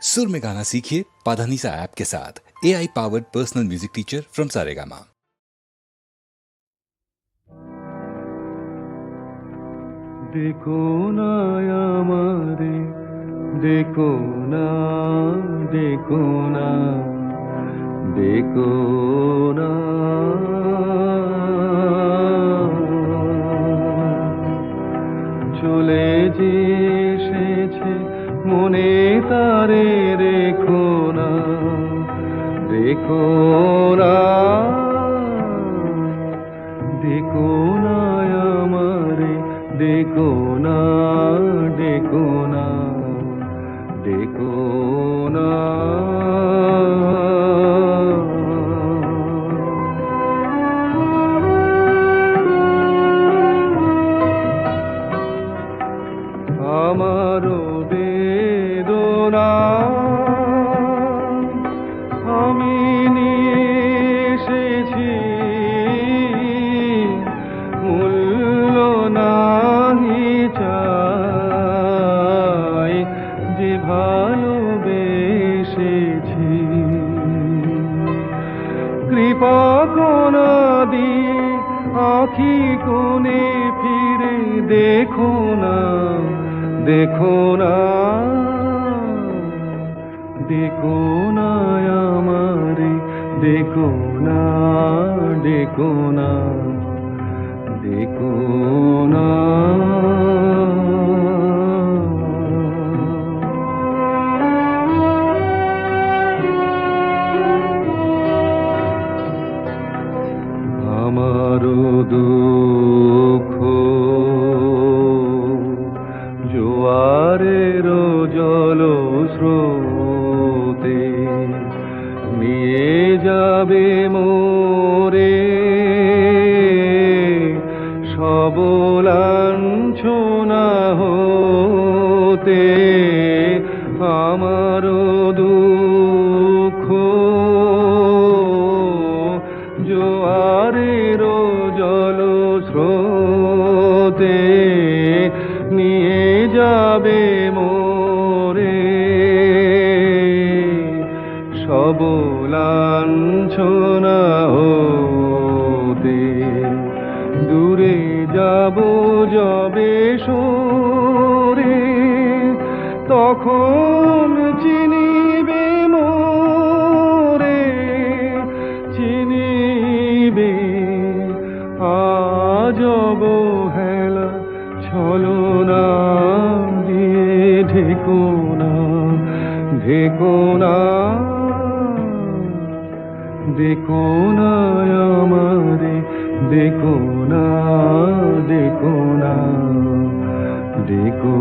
सुर में गाना सीखिए पाधानीसा ऐप के साथ। AI powered personal music teacher from Saregama. देखो ना यामारे, देखो ना, देखो ना, देखो ना, চলে যে এসেছে মনে তারে রেখো না, দেখো না, দেখো না আমারে, দেখো না, দেখো না, দেখো না। আমারও বেদনা আমি নিয়ে এসেছি, মূল্য নাহি চাই যে ভালোবেসেছি। কৃপা কোনা দিয়ে আখি কোণে ফিরে দেখো না, দেখো না, দেখো না আমারে, দেখো না, দেখো না, দেখো না। আমারও দুঃখ জোয়ারের জলস্রোতে নিয়ে যাবে মোরে, সব লাঞ্ছনা হতে। আমারও দুঃখ জোয়ারের জলস্রোতে নিয়ে যাবে মোরে, সব লাঞ্ছনা হতে। দূরে যাব যবে সরে, তখন চিনিবে মোরে, চিনিবে। আজ অবহেলা ছলনা দিয়ে ঢেকো না, ঢেকো না, দেখো না আমারে, দেখো না, দেখো না, দেখো